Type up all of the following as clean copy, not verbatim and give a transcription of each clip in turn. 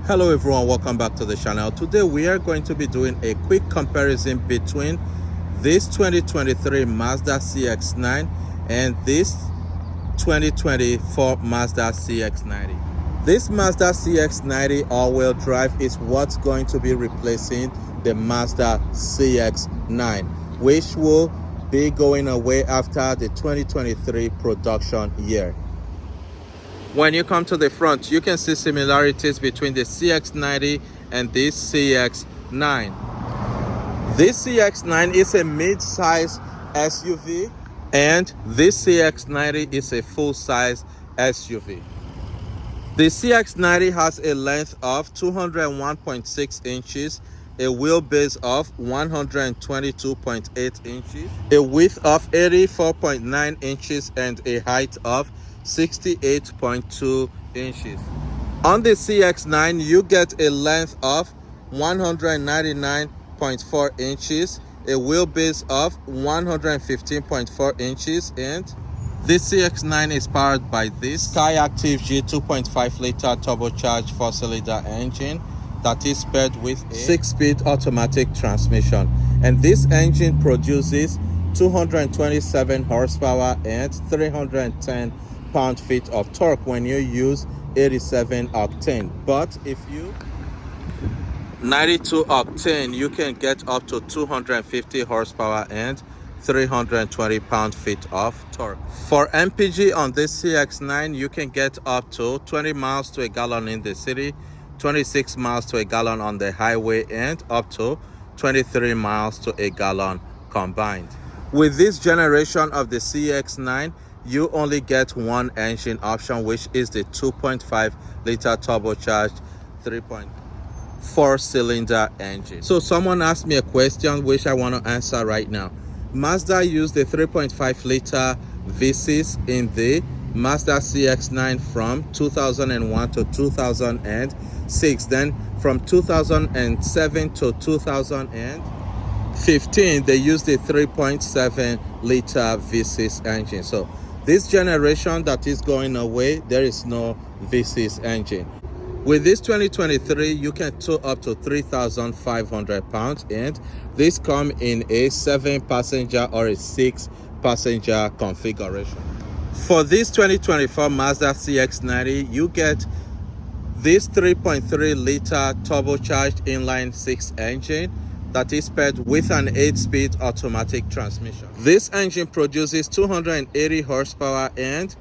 Hello everyone, welcome back to the channel. Today we are going to be doing a quick comparison between this 2023 Mazda CX-9 and this 2024 Mazda CX-90. This Mazda CX-90 all-wheel drive is what's going to be replacing the Mazda CX-9, which will be going away after the 2023 production year. When you come to the front, you can see similarities between the CX-90 and this CX-9. This CX-9 is a mid-size SUV and this CX-90 is a full-size SUV. The CX-90 has a length of 201.6 inches, a wheelbase of 122.8 inches, a width of 84.9 inches, and a height of 68.2 inches. On the CX-9, you get a length of 199.4 inches, a wheelbase of 115.4 inches, and this CX-9 is powered by this Skyactiv-G 2.5 liter turbocharged 4-cylinder engine that is paired with a 6-speed automatic transmission, and this engine produces 227 horsepower and 310 pound-feet of torque when you use 87 octane. But if you 92 octane, you can get up to 250 horsepower and 320 pound-feet of torque. For MPG on this CX-9, you can get up to 20 miles to a gallon in the city, 26 miles to a gallon on the highway, and up to 23 miles to a gallon combined. With this generation of the CX-9, you only get one engine option, which is the 2.5 liter turbocharged 3.4 cylinder engine. So someone asked me a question which I want to answer right now. Mazda used the 3.5 liter V6 in the Mazda CX-9 from 2001 to 2006. Then from 2007 to 2015, they used the 3.7 liter V6 engine. So this generation that is going away, there is no V6 engine. With this 2023, you can tow up to 3,500 pounds, and this come in a 7-passenger or a 6-passenger configuration. For this 2024 Mazda CX-90, you get this 3.3 liter turbocharged inline-6 engine that is paired with an 8-speed automatic transmission. This engine produces 280 horsepower and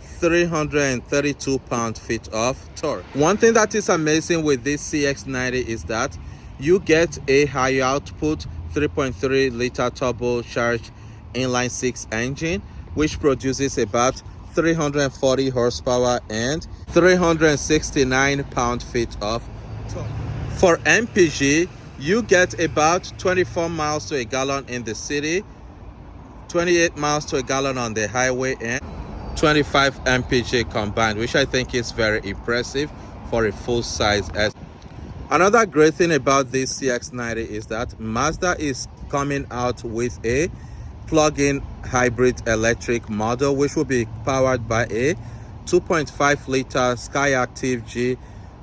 332 pound-feet of torque. One thing that is amazing with this CX-90 is that you get a high output 3.3 liter turbocharged inline-6 engine, which produces about 340 horsepower and 369 pound-feet of torque. For MPG, you get about 24 miles to a gallon in the city, 28 miles to a gallon on the highway, and 25 mpg combined, which I think is very impressive for a full-size SUV. Another great thing about this CX-90 is that Mazda is coming out with a plug-in hybrid electric model, which will be powered by a 2.5 liter Skyactiv-G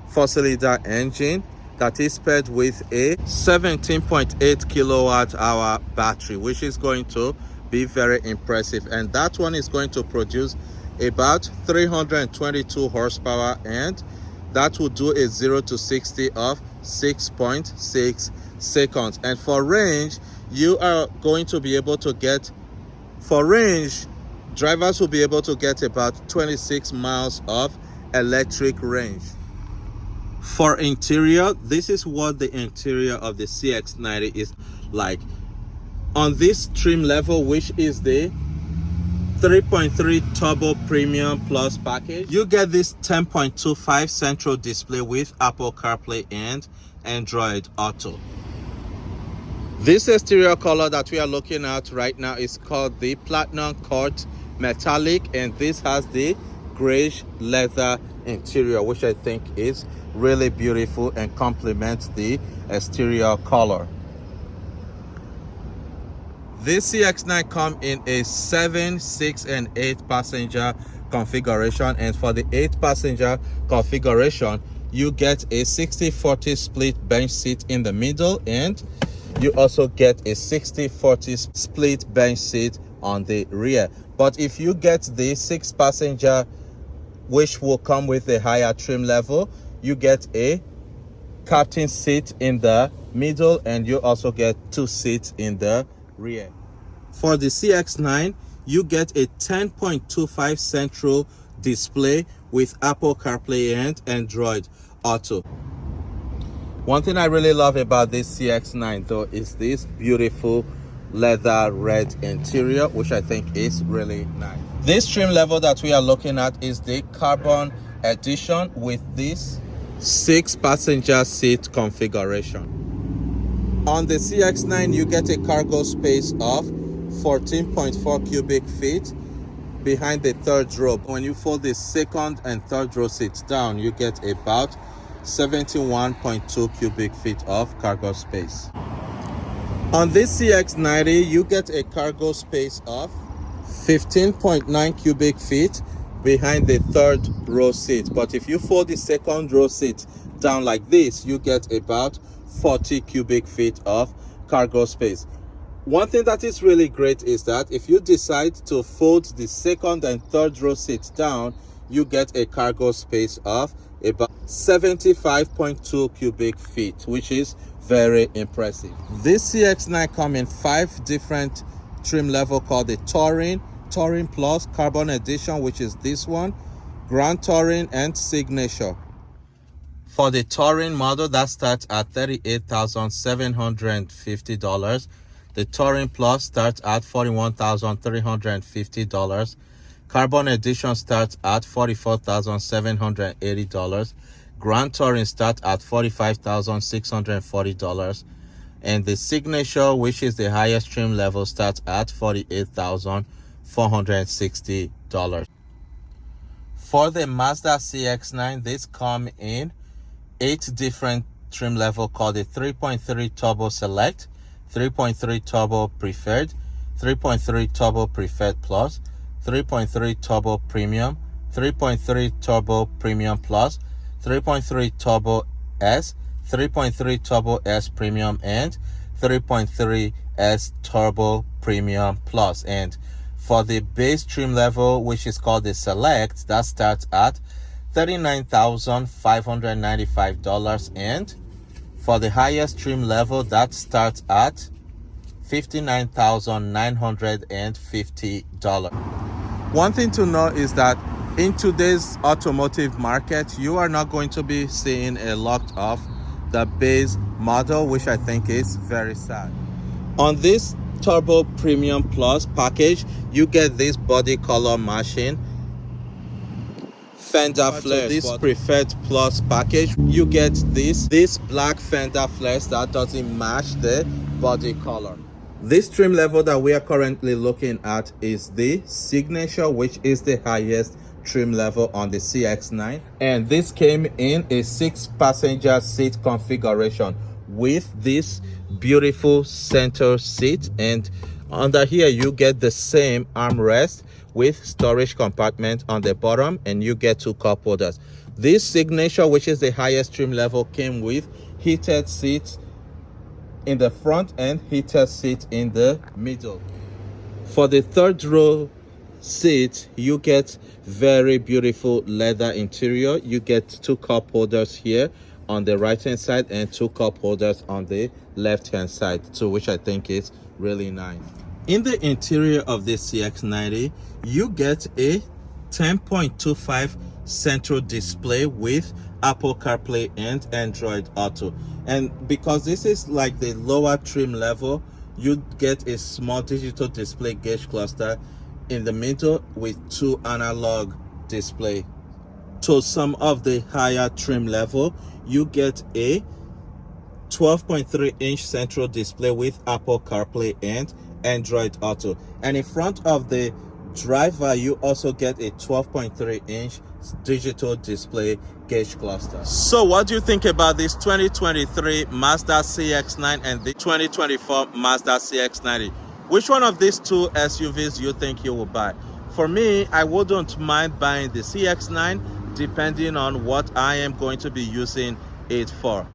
4-cylinder engine that is paired with a 17.8 kilowatt hour battery, which is going to be very impressive, and that one is going to produce about 322 horsepower, and that will do a 0 to 60 of 6.6 seconds. And for range, you are going to be able to get, for range, drivers will be able to get about 26 miles of electric range. For interior, this is what the interior of the CX-90 is like. On this trim level, which is the 3.3 Turbo Premium Plus package, you get this 10.25 central display with Apple CarPlay and Android Auto. This exterior color that we are looking at right now is called the Platinum Cut Metallic, and this has the grayish leather interior, which I think is really beautiful and complements the exterior color. This CX-9 comes in a 7, 6, and 8 passenger configuration, and for the 8 passenger configuration, you get a 60-40 split bench seat in the middle, and you also get a 60-40 split bench seat on the rear. But if you get the 6-passenger, which will come with a higher trim level, you get a captain seat in the middle, and you also get 2 seats in the rear. For the CX-9, you get a 10.25 central display with Apple CarPlay and Android Auto. One thing I really love about this CX-9 though is this beautiful leather red interior, which I think is really nice. This trim level that we are looking at is the Carbon Edition with this 6-passenger seat configuration. On the CX-9, you get a cargo space of 14.4 cubic feet behind the third row. When you fold the second and third row seats down, you get about 71.2 cubic feet of cargo space. On this CX-90, you get a cargo space of 15.9 cubic feet behind the third row seat. But if you fold the second row seat down like this, you get about 40 cubic feet of cargo space. One thing that is really great is that if you decide to fold the second and third row seats down, you get a cargo space of about 75.2 cubic feet, which is very impressive. This CX-9 comes in 5 different trim level called the Touring Plus, Carbon Edition, which is this one, Grand Touring, and Signature. For the Touring model, that starts at $38,750. The Touring Plus starts at $41,350. Carbon Edition starts at $44,780. Grand Touring starts at $45,640. And the Signature, which is the highest trim level, starts at $48,460. For the Mazda CX-9, this comes in 8 different trim level called the 3.3 Turbo Select, 3.3 Turbo Preferred, 3.3 Turbo Preferred Plus, 3.3 Turbo Premium, 3.3 Turbo Premium Plus, 3.3 Turbo S, 3.3 Turbo S Premium, and 3.3 S Turbo Premium Plus. And for the base trim level, which is called the Select, that starts at $39,595, and for the highest trim level, that starts at $59,950. One thing to know is that in today's automotive market, you are not going to be seeing a lot of the base model, which I think is very sad. On this Turbo Premium Plus package, you get this body color matching fender flares. This Preferred Plus package, you get this black fender flares that doesn't match the body color. This trim level that we are currently looking at is the Signature, which is the highest trim level on the CX-9, and this came in a 6-passenger seat configuration with this beautiful center seat, and under here you get the same armrest with storage compartment on the bottom, and you get 2 cup holders. This Signature, which is the highest trim level, came with heated seats in the front and heated seat in the middle. For the third row seat, you get very beautiful leather interior. You get 2 cup holders here on the right hand side and 2 cup holders on the left hand side too, which I think is really nice. In the interior of this CX-90, you get a 10.25 central display with Apple CarPlay and Android Auto. And because this is like the lower trim level, you get a small digital display gauge cluster in the middle with 2 analog display. To some of the higher trim level, you get a 12.3-inch central display with Apple CarPlay and Android Auto. And in front of the driver, you also get a 12.3-inch digital display gauge cluster. So what do you think about this 2023 Mazda CX-9 and the 2024 Mazda CX-90? Which one of these 2 SUVs you think you will buy? For me, I wouldn't mind buying the CX-9 depending on what I am going to be using it for.